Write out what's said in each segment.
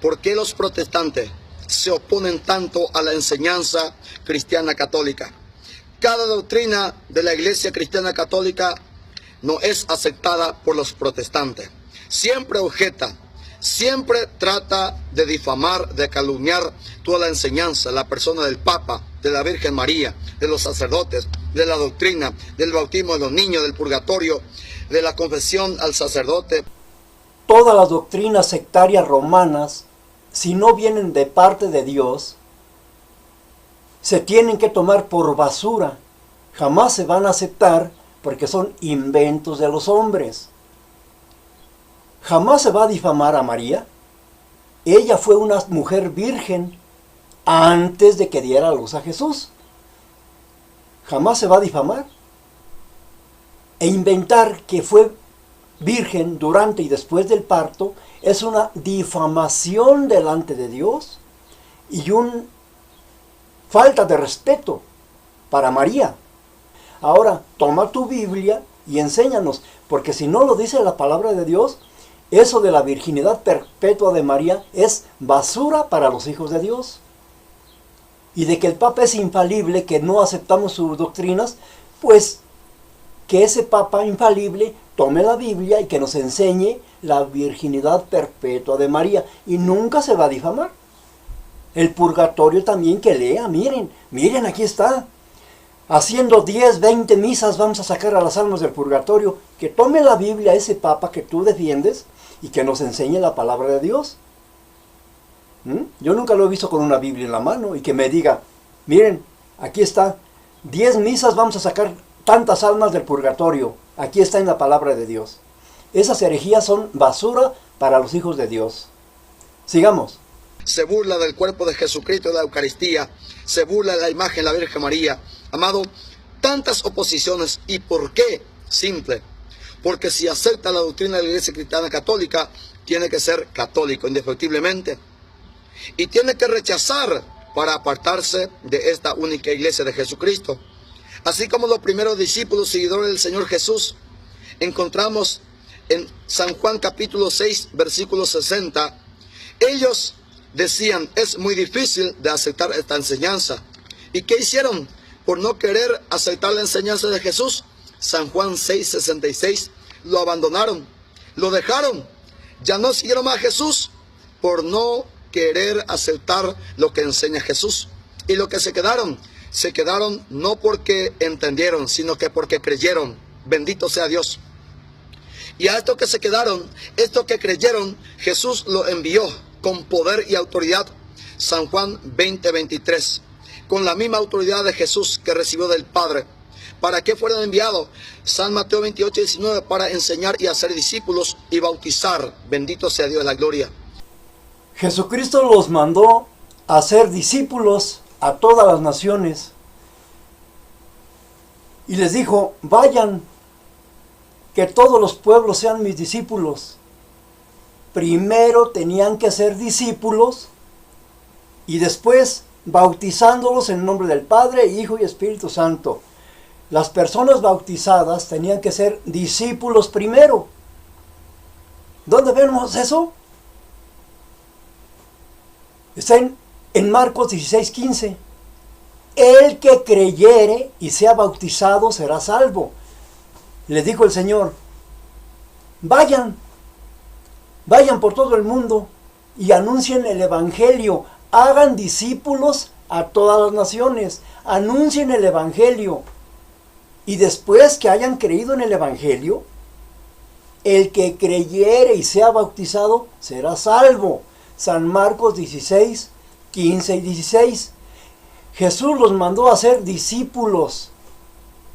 ¿Por qué los protestantes se oponen tanto a la enseñanza cristiana católica? Cada doctrina de la Iglesia Cristiana Católica no es aceptada por los protestantes. Siempre objeta, siempre trata de difamar, de calumniar toda la enseñanza, la persona del Papa, de la Virgen María, de los sacerdotes, de la doctrina, del bautismo de los niños, del purgatorio, de la confesión al sacerdote. Todas las doctrinas sectarias romanas, si no vienen de parte de Dios, se tienen que tomar por basura. Jamás se van a aceptar porque son inventos de los hombres. Jamás se va a difamar a María. Ella fue una mujer virgen antes de que diera a luz a Jesús. Jamás se va a difamar. E inventar que fue virgen durante y después del parto es una difamación delante de Dios y una falta de respeto para María. Ahora, toma tu Biblia y enséñanos, porque si no lo dice la palabra de Dios, eso de la virginidad perpetua de María es basura para los hijos de Dios. Y de que el Papa es infalible, que no aceptamos sus doctrinas, pues que ese Papa infalible tome la Biblia y que nos enseñe la virginidad perpetua de María. Y nunca se va a difamar. El purgatorio también que lea, miren, aquí está. Haciendo 10, 20 misas vamos a sacar a las almas del purgatorio. Que tome la Biblia ese Papa que tú defiendes y que nos enseñe la palabra de Dios. Yo nunca lo he visto con una Biblia en la mano y que me diga, miren, aquí está, 10 misas vamos a sacar tantas almas del purgatorio. Aquí está en la palabra de Dios. Esas herejías son basura para los hijos de Dios. Sigamos. Se burla del cuerpo de Jesucristo de la Eucaristía, se burla de la imagen de la Virgen María. Amado, tantas oposiciones. ¿Y por qué? Simple. Porque si acepta la doctrina de la Iglesia Cristiana Católica, tiene que ser católico, indefectiblemente. Y tiene que rechazar para apartarse de esta única iglesia de Jesucristo. Así como los primeros discípulos seguidores del Señor Jesús, encontramos en San Juan capítulo 6, versículo 60, ellos decían, es muy difícil de aceptar esta enseñanza. ¿Y qué hicieron? Por no querer aceptar la enseñanza de Jesús, San Juan 6, 66, lo abandonaron, lo dejaron, ya no siguieron más a Jesús por no querer aceptar lo que enseña Jesús. Y lo que se quedaron no porque entendieron, sino que porque creyeron. Bendito sea Dios. Y a estos que se quedaron, estos que creyeron, Jesús los envió con poder y autoridad. San Juan 20, 23. Con la misma autoridad de Jesús que recibió del Padre. ¿Para qué fueron enviados? San Mateo 28, 19. Para enseñar y hacer discípulos y bautizar. Bendito sea Dios de la gloria. Jesucristo los mandó a ser discípulos a todas las naciones. Y les dijo, vayan, que todos los pueblos sean mis discípulos. Primero tenían que ser discípulos y después bautizándolos en nombre del Padre, Hijo y Espíritu Santo. Las personas bautizadas tenían que ser discípulos primero. ¿Dónde vemos eso? Está en Marcos 16, 15. El que creyere y sea bautizado será salvo. Les dijo el Señor, vayan por todo el mundo y anuncien el Evangelio. Hagan discípulos a todas las naciones. Anuncien el Evangelio. Y después que hayan creído en el Evangelio, el que creyere y sea bautizado será salvo. San Marcos 16, 15 y 16. Jesús los mandó a ser discípulos.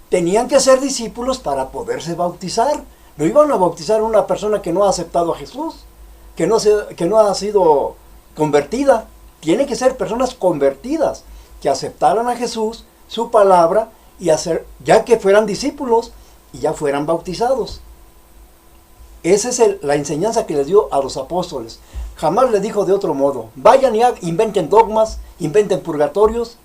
Tenían que ser discípulos para poderse bautizar. No iban a bautizar a una persona que no ha aceptado a Jesús, que no ha sido convertida. Tienen que ser personas convertidas, que aceptaran a Jesús, su palabra, y ya que fueran discípulos y ya fueran bautizados. Esa es la enseñanza que les dio a los apóstoles. Jamás les dijo de otro modo. Vayan y inventen dogmas, inventen purgatorios,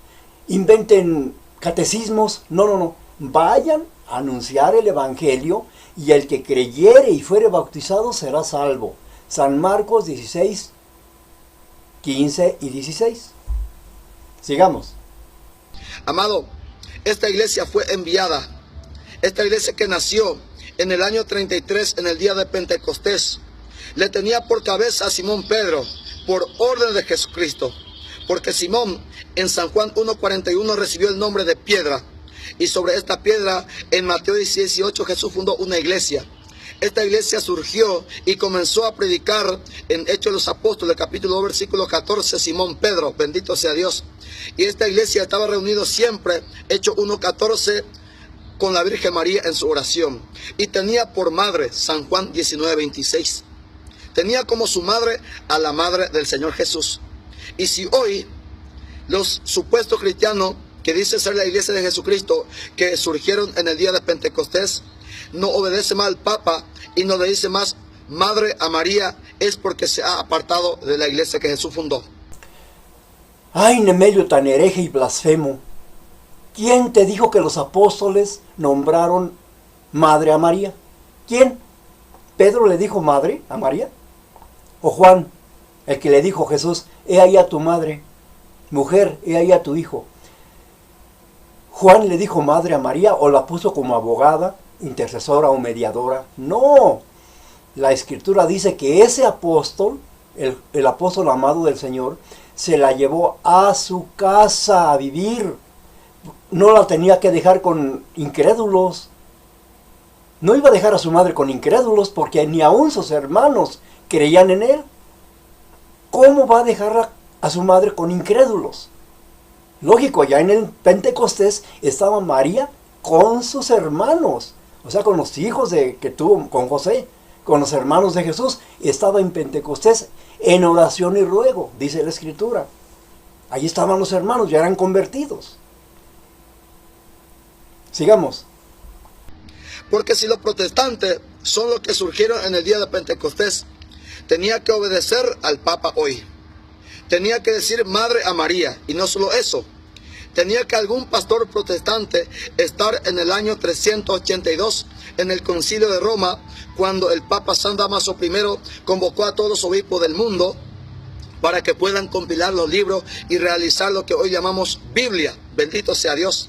inventen catecismos. No. Vayan a anunciar el Evangelio y el que creyere y fuere bautizado será salvo. San Marcos 16, 15 y 16. Sigamos. Amado, esta iglesia fue enviada. Esta iglesia que nació en el año 33, en el día de Pentecostés, le tenía por cabeza a Simón Pedro, por orden de Jesucristo. Porque Simón en San Juan 1:41 recibió el nombre de piedra. Y sobre esta piedra, en Mateo 18, Jesús fundó una iglesia. Esta iglesia surgió y comenzó a predicar en Hechos de los Apóstoles, capítulo 2, versículo 14, Simón Pedro, bendito sea Dios. Y esta iglesia estaba reunida siempre, Hechos 1:14, con la Virgen María en su oración. Y tenía por madre San Juan 19:26. Tenía como su madre a la madre del Señor Jesús. Y si hoy los supuestos cristianos que dicen ser la iglesia de Jesucristo, que surgieron en el día de Pentecostés, no obedece más al Papa y no le dice más madre a María, es porque se ha apartado de la iglesia que Jesús fundó. ¡Ay, Nemelio tan hereje y blasfemo! ¿Quién te dijo que los apóstoles nombraron madre a María? ¿Quién? ¿Pedro le dijo madre a María? ¿O Juan, el que le dijo a Jesús, he ahí a tu madre, mujer, he ahí a tu hijo? ¿Juan le dijo madre a María o la puso como abogada, intercesora o mediadora? No, la Escritura dice que ese apóstol, el apóstol amado del Señor, se la llevó a su casa a vivir. No la tenía que dejar con incrédulos. No iba a dejar a su madre con incrédulos porque ni aún sus hermanos creían en él. ¿Cómo va a dejar a su madre con incrédulos? Lógico, ya en el Pentecostés estaba María con sus hermanos, o sea, con los hijos que tuvo con José, con los hermanos de Jesús. Estaba en Pentecostés en oración y ruego, dice la Escritura. Allí estaban los hermanos, ya eran convertidos. Sigamos. Porque si los protestantes son los que surgieron en el día de Pentecostés, tenía que obedecer al Papa hoy. Tenía que decir madre a María. Y no solo eso, tenía que algún pastor protestante estar en el año 382 en el Concilio de Roma, cuando el Papa San Damaso I convocó a todos los obispos del mundo para que puedan compilar los libros y realizar lo que hoy llamamos Biblia. Bendito sea Dios.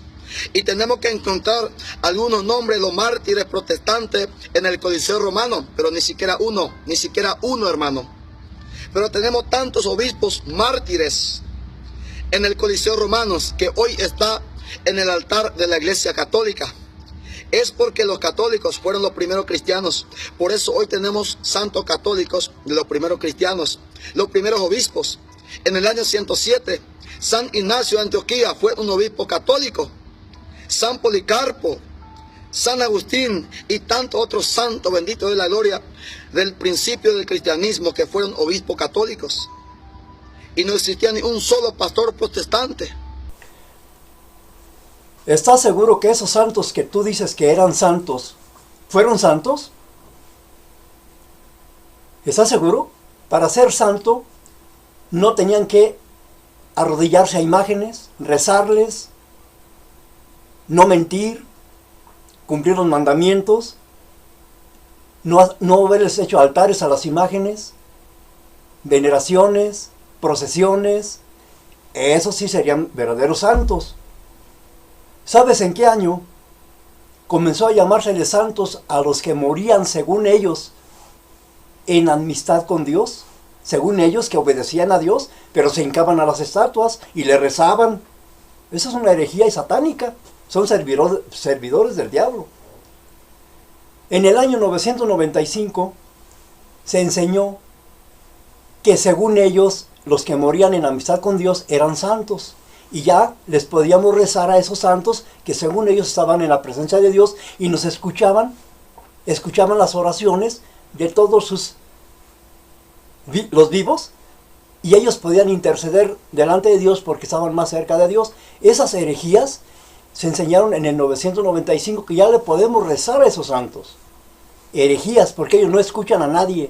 Y tenemos que encontrar algunos nombres de los mártires protestantes en el Coliseo Romano, pero ni siquiera uno, hermano. Pero tenemos tantos obispos mártires en el Coliseo Romano que hoy está en el altar de la Iglesia Católica. Es porque los católicos fueron los primeros cristianos. Por eso hoy tenemos santos católicos de los primeros cristianos, los primeros obispos. En el año 107, San Ignacio de Antioquía fue un obispo católico. San Policarpo, San Agustín y tantos otros santos, benditos de la gloria, del principio del cristianismo, que fueron obispos católicos. Y no existía ni un solo pastor protestante. ¿Estás seguro que esos santos que tú dices que eran santos, fueron santos? ¿Estás seguro? Para ser santo, no tenían que arrodillarse a imágenes, rezarles, no mentir, cumplir los mandamientos, no haberles hecho altares a las imágenes, veneraciones, procesiones. Esos sí serían verdaderos santos. ¿Sabes en qué año comenzó a llamárseles santos a los que morían según ellos en amistad con Dios? Según ellos, que obedecían a Dios, pero se hincaban a las estatuas y le rezaban. Eso es una herejía satánica. Son servidores del diablo. En el año 995 se enseñó que según ellos, los que morían en amistad con Dios eran santos. Y ya les podíamos rezar a esos santos que según ellos estaban en la presencia de Dios y nos escuchaban las oraciones de todos los vivos, y ellos podían interceder delante de Dios porque estaban más cerca de Dios. Esas herejías se enseñaron en el 995, que ya le podemos rezar a esos santos. Herejías, porque ellos no escuchan a nadie.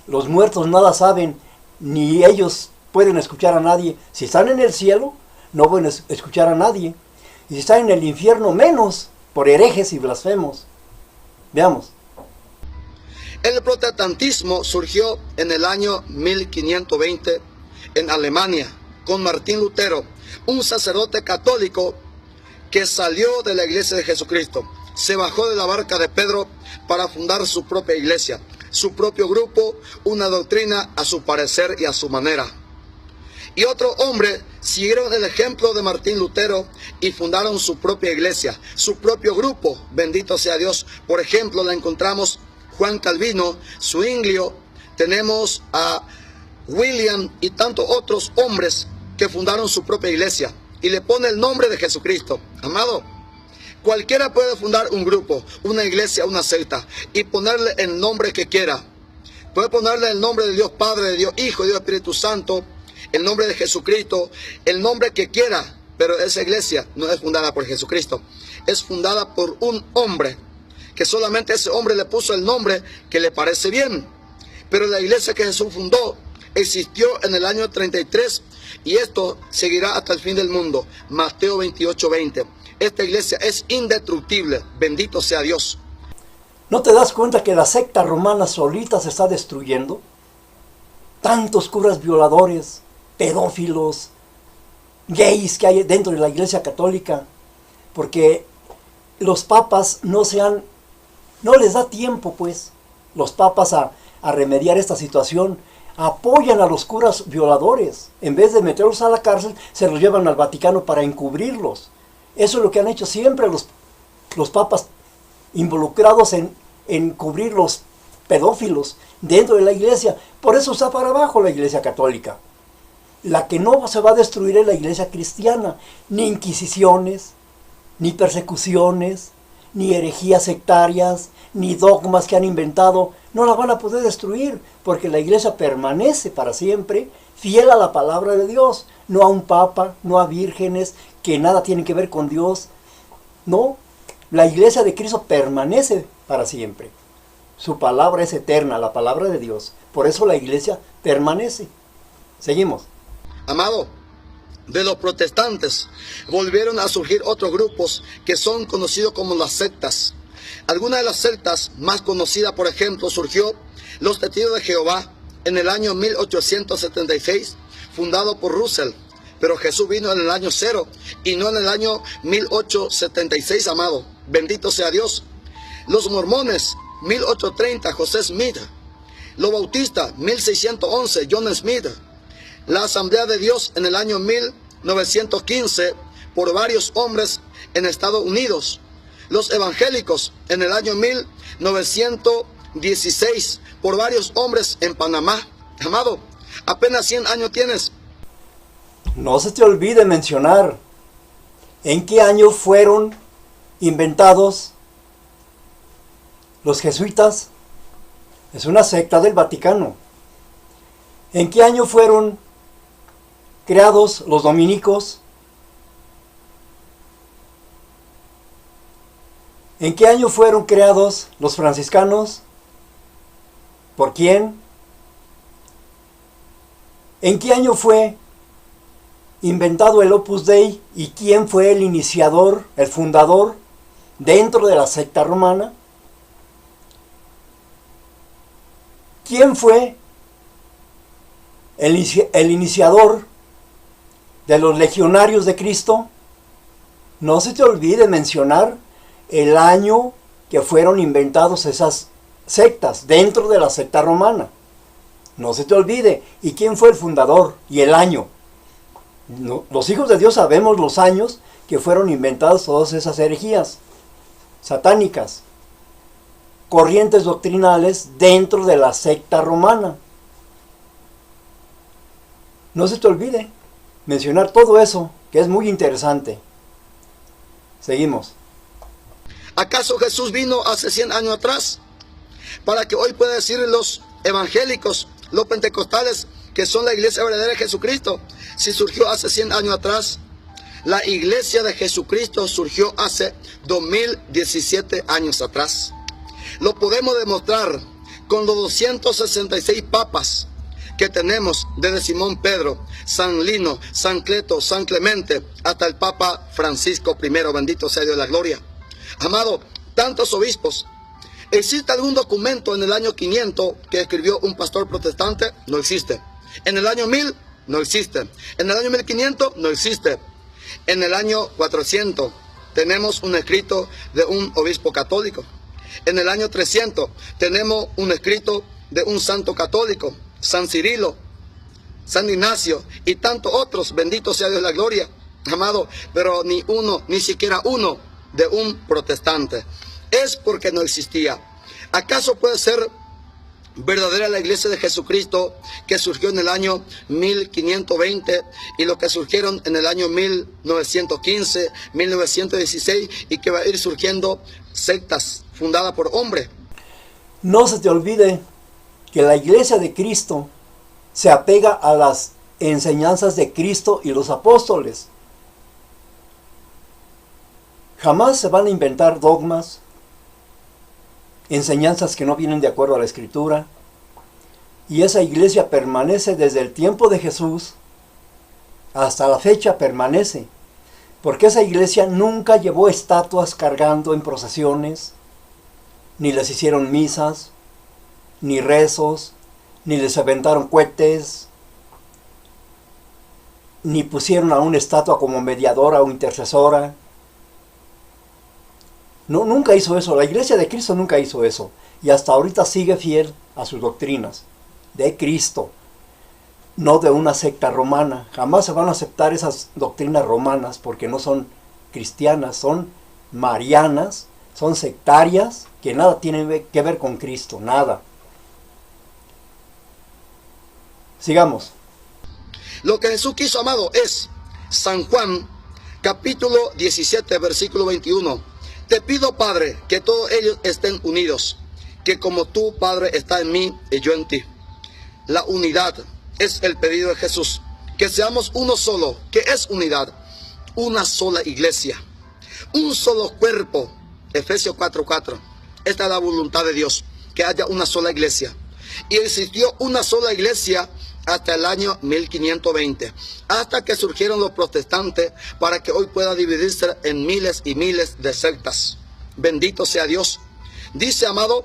Los muertos nada saben, ni ellos pueden escuchar a nadie. Si están en el cielo, no pueden escuchar a nadie. Y si están en el infierno, menos, por herejes y blasfemos. Veamos. El protestantismo surgió en el año 1520 en Alemania con Martín Lutero, un sacerdote católico que salió de la iglesia de Jesucristo. Se bajó de la barca de Pedro para fundar su propia iglesia, su propio grupo, una doctrina a su parecer y a su manera. Y otro hombre siguieron el ejemplo de Martín Lutero y fundaron su propia iglesia, su propio grupo, bendito sea Dios. Por ejemplo, la encontramos Juan Calvino, Zwinglio, tenemos a William y tantos otros hombres que fundaron su propia iglesia y le pone el nombre de Jesucristo. Amado, cualquiera puede fundar un grupo, una iglesia, una secta y ponerle el nombre que quiera. Puede ponerle el nombre de Dios Padre, de Dios Hijo, de Dios Espíritu Santo, el nombre de Jesucristo, el nombre que quiera, pero esa iglesia no es fundada por Jesucristo, es fundada por un hombre, que solamente ese hombre le puso el nombre que le parece bien. Pero la iglesia que Jesús fundó existió en el año 33 y esto seguirá hasta el fin del mundo. Mateo 28:20. Esta iglesia es indestructible, bendito sea Dios. ¿No te das cuenta que la secta romana solita se está destruyendo? Tantos curas violadores, pedófilos, gays que hay dentro de la iglesia católica, porque los papas no les da tiempo, pues, los papas a remediar esta situación. Apoyan a los curas violadores. En vez de meterlos a la cárcel, se los llevan al Vaticano para encubrirlos. Eso es lo que han hecho siempre los papas, involucrados en cubrir los pedófilos dentro de la iglesia. Por eso está para abajo la iglesia católica. La que no se va a destruir es la iglesia cristiana. Ni inquisiciones, ni persecuciones, ni herejías sectarias, ni dogmas que han inventado, no la van a poder destruir, porque la iglesia permanece para siempre fiel a la palabra de Dios, no a un papa, no a vírgenes que nada tienen que ver con Dios. No, la iglesia de Cristo permanece para siempre. Su palabra es eterna, la palabra de Dios. Por eso la iglesia permanece. Seguimos. Amado, de los protestantes volvieron a surgir otros grupos que son conocidos como las sectas. Algunas de las sectas más conocidas, por ejemplo, surgió los Testigos de Jehová en el año 1876, fundado por Russell. Pero Jesús vino en el año 0 y no en el año 1876, amado. Bendito sea Dios. Los mormones, 1830, José Smith. Los bautistas, 1611, John Smith. La Asamblea de Dios en el año 1915 por varios hombres en Estados Unidos. Los evangélicos en el año 1916 por varios hombres en Panamá. Amado, apenas 100 años tienes. No se te olvide mencionar en qué año fueron inventados los jesuitas. Es una secta del Vaticano. ¿En qué año fueron creados los dominicos? ¿En qué año fueron creados los franciscanos? ¿Por quién? ¿En qué año fue inventado el Opus Dei y quién fue el iniciador, el fundador dentro de la secta romana? ¿Quién fue el iniciador de los legionarios de Cristo? No se te olvide mencionar el año que fueron inventados esas sectas dentro de la secta romana. No se te olvide. ¿Y quién fue el fundador? Y el año. No, los hijos de Dios sabemos los años que fueron inventadas todas esas herejías satánicas, corrientes doctrinales dentro de la secta romana. No se te olvide mencionar todo eso, que es muy interesante. Seguimos. ¿Acaso Jesús vino hace 100 años atrás? Para que hoy pueda decir los evangélicos, los pentecostales, que son la iglesia verdadera de Jesucristo. Si surgió hace 100 años atrás, la iglesia de Jesucristo surgió hace 2017 años atrás. Lo podemos demostrar con los 266 papas que tenemos, desde Simón Pedro, San Lino, San Cleto, San Clemente, hasta el Papa Francisco I, bendito sea Dios de la gloria. Amado, tantos obispos. ¿Existe algún documento en el año 500 que escribió un pastor protestante? No existe. En el año 1000 no existe. En el año 1500 no existe. En el año 400 tenemos un escrito de un obispo católico. En el año 300 tenemos un escrito de un santo católico, San Cirilo, San Ignacio y tantos otros. Bendito sea Dios la gloria, amado, pero ni uno, ni siquiera uno de un protestante. Es porque no existía. ¿Acaso puede ser verdadera la iglesia de Jesucristo que surgió en el año 1520 y los que surgieron en el año 1915, 1916 y que va a ir surgiendo sectas fundadas por hombres? No se te olvide que la iglesia de Cristo se apega a las enseñanzas de Cristo y los apóstoles. Jamás se van a inventar dogmas, enseñanzas que no vienen de acuerdo a la Escritura. Y esa iglesia permanece desde el tiempo de Jesús hasta la fecha, permanece. Porque esa iglesia nunca llevó estatuas cargando en procesiones, ni les hicieron misas, ni rezos, ni les aventaron cohetes, ni pusieron a una estatua como mediadora o intercesora. No, nunca hizo eso. La iglesia de Cristo nunca hizo eso. Y hasta ahorita sigue fiel a sus doctrinas de Cristo, no de una secta romana. Jamás se van a aceptar esas doctrinas romanas porque no son cristianas, son marianas, son sectarias que nada tienen que ver con Cristo, nada. Sigamos. Lo que Jesús quiso, amado, es San Juan, capítulo 17, versículo 21. Te pido, Padre, que todos ellos estén unidos, que como tú, Padre, estás en mí y yo en ti. La unidad es el pedido de Jesús, que seamos uno solo. ¿Qué es unidad? Una sola iglesia, un solo cuerpo. Efesios 4:4. Esta es la voluntad de Dios, que haya una sola iglesia. Y existió una sola iglesia hasta el año 1520, hasta que surgieron los protestantes para que hoy pueda dividirse en miles y miles de sectas. Bendito sea Dios. Dice, amado,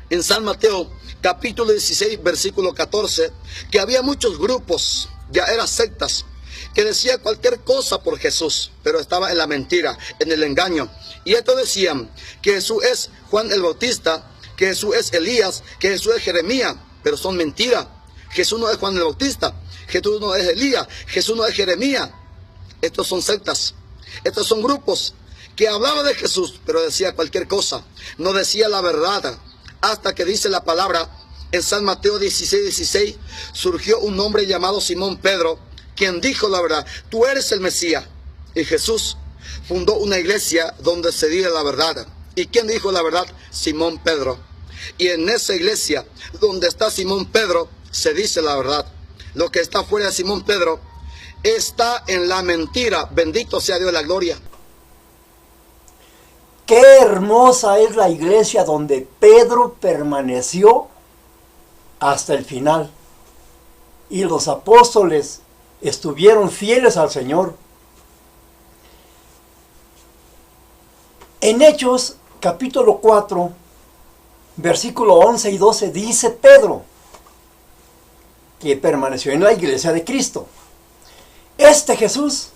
en San Mateo capítulo 16 versículo 14, que había muchos grupos, ya eran sectas, que decían cualquier cosa por Jesús, pero estaba en la mentira, en el engaño. Y estos decían que Jesús es Juan el Bautista, que Jesús es Elías, que Jesús es Jeremías, pero son mentiras. Jesús no es Juan el Bautista, Jesús no es Elías, Jesús no es Jeremías. Estos son sectas, estos son grupos que hablaban de Jesús, pero decía cualquier cosa, no decía la verdad. Hasta que dice la palabra en San Mateo 16:16, surgió un hombre llamado Simón Pedro, quien dijo la verdad, tú eres el Mesías. Y Jesús fundó una iglesia donde se dice la verdad. ¿Y quién dijo la verdad? Simón Pedro. Y en esa iglesia donde está Simón Pedro, se dice la verdad. Lo que está fuera de Simón Pedro está en la mentira. Bendito sea Dios de la gloria. Qué hermosa es la iglesia donde Pedro permaneció hasta el final. Y los apóstoles estuvieron fieles al Señor. En Hechos capítulo 4, versículo 11 y 12 dice Pedro, que permaneció en la iglesia de Cristo. Este Jesús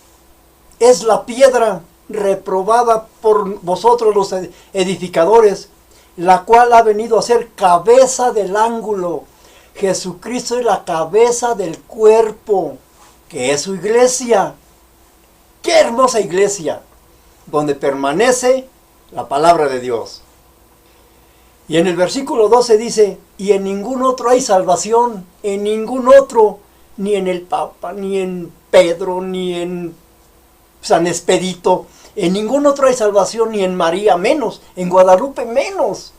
es la piedra reprobada por vosotros los edificadores, la cual ha venido a ser cabeza del ángulo. Jesucristo es la cabeza del cuerpo, que es su iglesia. ¡Qué hermosa iglesia! Donde permanece la palabra de Dios. Y en el versículo 12 dice, y en ningún otro hay salvación, en ningún otro, ni en el Papa, ni en Pedro, ni en San Expedito, en ningún otro hay salvación, ni en María menos, en Guadalupe menos.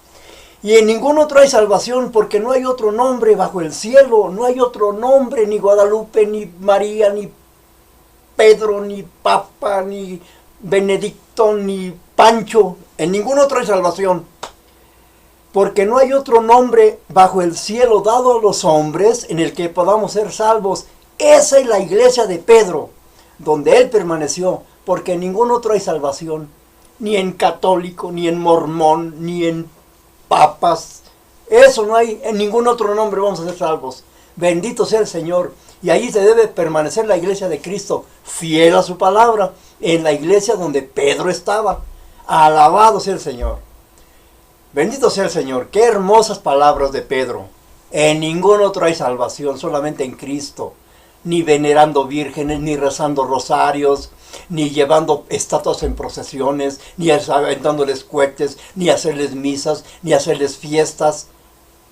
Y en ningún otro hay salvación, porque no hay otro nombre bajo el cielo, no hay otro nombre, ni Guadalupe, ni María, ni Pedro, ni Papa, ni Benedicto, ni Pancho, en ningún otro hay salvación. Porque no hay otro nombre bajo el cielo dado a los hombres en el que podamos ser salvos. Esa es la iglesia de Pedro, donde él permaneció, porque en ningún otro hay salvación. Ni en católico, ni en mormón, ni en papas. Eso no hay, en ningún otro nombre vamos a ser salvos. Bendito sea el Señor. Y ahí se debe permanecer la iglesia de Cristo, fiel a su palabra, en la iglesia donde Pedro estaba. Alabado sea el Señor. Bendito sea el Señor. Qué hermosas palabras de Pedro. En ningún otro hay salvación, solamente en Cristo. Ni venerando vírgenes, ni rezando rosarios, ni llevando estatuas en procesiones, ni aventándoles cohetes, ni hacerles misas, ni hacerles fiestas.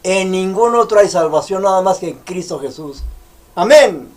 En ningún otro hay salvación, nada más que en Cristo Jesús. Amén.